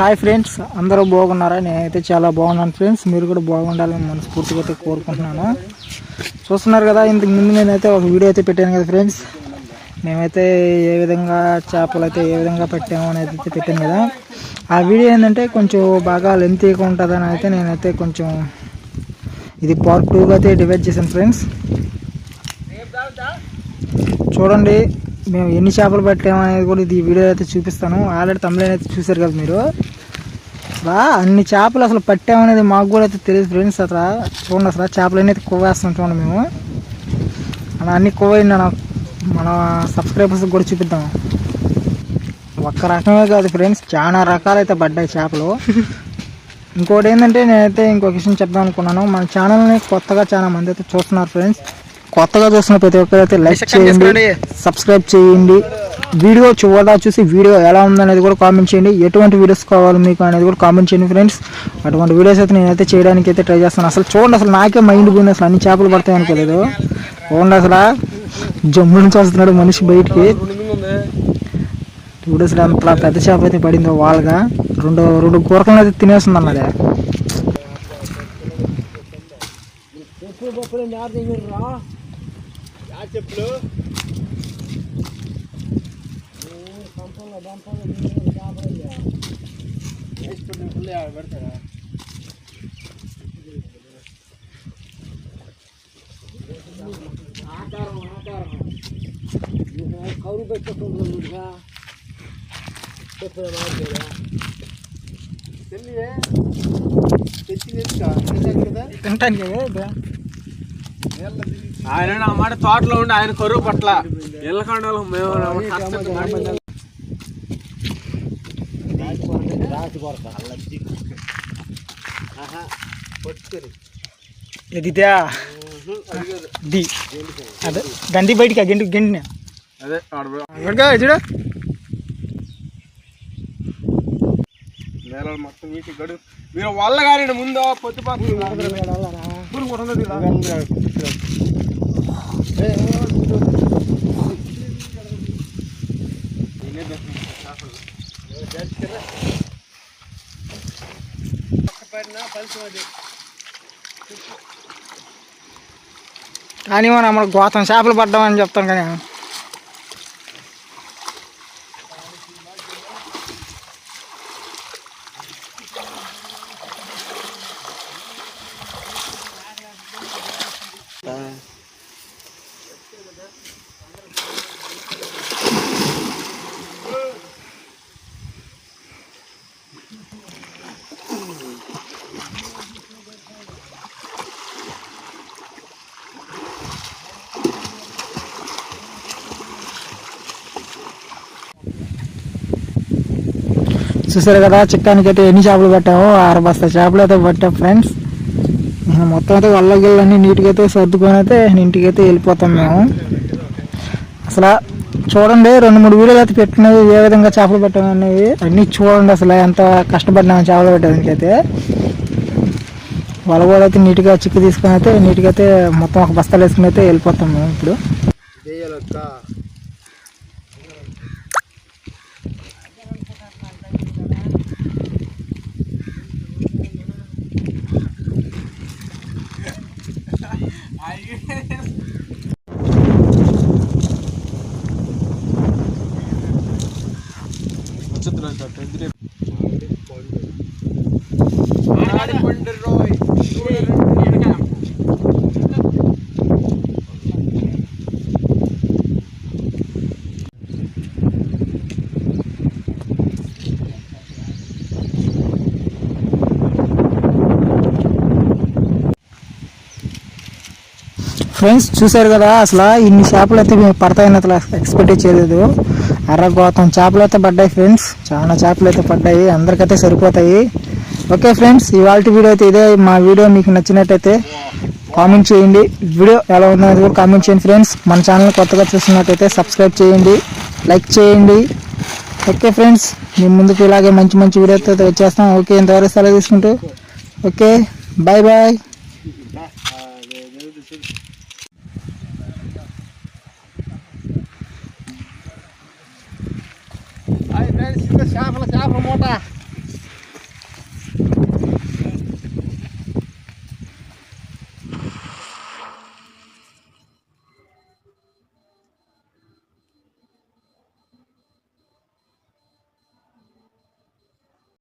Hi friends, అందరూ బాగున్నారా? నేనైతే చాలా బాగున్నాను ఫ్రెండ్స్. మీరు కూడా బాగుండాలని మనస్ఫూర్తిగా అయితే కోరుకుంటున్నాను. చూస్తున్నారు కదా, ఇంతకు ముందు నేనైతే ఒక వీడియో అయితే పెట్టాను కదా ఫ్రెండ్స్. మేమైతే ఏ విధంగా చేపలు అయితే ఏ విధంగా పెట్టాము అనేది అయితే పెట్టాను కదా. ఆ వీడియో ఏంటంటే కొంచెం బాగా లెంతీగా ఉంటుందని అయితే నేనైతే కొంచెం ఇది పార్ట్ 2గా అయితే డివైడ్ చేశాను ఫ్రెండ్స్. చూడండి మేము ఎన్ని చేపలు పట్టాము అనేది కూడా ఇది వీడియో అయితే చూపిస్తాను. ఆల్రెడీ తమిళ అయితే చూసారు కదా మీరు. అన్ని చేపలు అసలు పట్టామనేది మాకు కూడా అయితే తెలియదు ఫ్రెండ్స్. అసలు చూడండి, అసలు చేపలు అనేది కొవ్వేస్తాం చూడండి మేము. అలా అన్ని కొవ్వైనా మన సబ్స్క్రైబర్స్ కూడా చూపిద్దాం. ఒక్క రకమే కాదు ఫ్రెండ్స్, చాలా రకాలైతే పడ్డాయి చేపలు. ఇంకోటి ఏంటంటే నేనైతే ఇంకొక విషయం చెప్దాం అనుకున్నాను. మన ఛానల్ని కొత్తగా చాలా మంది అయితే చూస్తున్నారు ఫ్రెండ్స్. కొత్తగా చూస్తున్న ప్రతి ఒక్కరైతే లైక్ చేయండి, సబ్స్క్రైబ్ చేయండి. వీడియో చివరిగా చూసి వీడియో ఎలా ఉందనేది కూడా కామెంట్ చేయండి. ఎటువంటి వీడియోస్ కావాలి మీకు అనేది కూడా కామెంట్ చేయండి ఫ్రెండ్స్. అటువంటి వీడియోస్ అయితే నేనైతే చేయడానికి అయితే ట్రై చేస్తాను. అసలు చూడండి, అసలు నాకే మైండ్ పోయింది. అసలు అన్ని చేపలు పడతాయి అనుకోలేదు. చూడండి, అసలు జమ్ము నుంచి వస్తున్నాడు మనిషి బయటికి. చూడు అసలు అంత పెద్ద చేప అయితే పడిందో వాళ్ళగా. రెండు కూరకలను అయితే తినేస్తుంది అన్నది. చెప్పులు పెడతారా? కౌరు పెట్టుకుంటున్నా ఆయన నా మాట తోటలో ఉండి ఆయన కరువు పట్ల ఎల్లకండలో మేము ఎదిదా అదే గంది బయటికి గంటిన అదే చూడ నేల మొత్తం నీటి గడు మీరు వల్ల కానీ ముందు పొద్దుపాటు కానీ మనం గోతం చేపలు పడ్డామని చెప్తాను. కానీ చూసారు కదా, చిక్కానికి అయితే ఎన్ని చేపలు పట్టామో 6 బస్తా చేపలు అయితే పట్టాం ఫ్రెండ్స్. మొత్తం అయితే వల్ల గిళ్ళన్నీ నీట్గా అయితే సర్దుకొని అయితే ఇంటికి అయితే వెళ్ళిపోతాం మేము. అసలు చూడండి, 2-3 వీడియోలు అయితే పెట్టినవి ఏ విధంగా చేపలు పెట్టామనేవి అన్నీ చూడండి. అసలు ఎంత కష్టపడినాము చేపలు పెట్టడానికి అయితే. వల కూడా అయితే నీట్గా చిక్కు తీసుకొని అయితే నీట్గా అయితే మొత్తం ఒక బస్తాలు వేసుకుని అయితే వెళ్ళిపోతాం మేము ఇప్పుడు. ఫ్రెండ్స్ చూసారు కదా, అసలు ఇన్ని చేపలు అయితే మేము పడతాయని అసలు ఎక్స్పెక్ట్ చేయలేదు. అరగోతం చేపలు అయితే పడ్డాయి ఫ్రెండ్స్. చాలా చేపలు అయితే పడ్డాయి, అందరికైతే సరిపోతాయి. ఓకే ఫ్రెండ్స్, ఇవాళ వీడియో అయితే ఇదే. మా వీడియో మీకు నచ్చినట్టయితే కామెంట్ చేయండి. వీడియో ఎలా ఉందనేది కూడా కామెంట్ చేయండి ఫ్రెండ్స్. మన ఛానల్ కొత్తగా చూస్తున్నట్టయితే సబ్స్క్రైబ్ చేయండి, లైక్ చేయండి. ఓకే ఫ్రెండ్స్, మేము ముందుకు ఇలాగే మంచి మంచి వీడియోతో వచ్చేస్తాం. ఓకే, ఇంతవరకు సెలవు తీసుకుంటూ ఓకే, బాయ్ బాయ్. చేపల మూట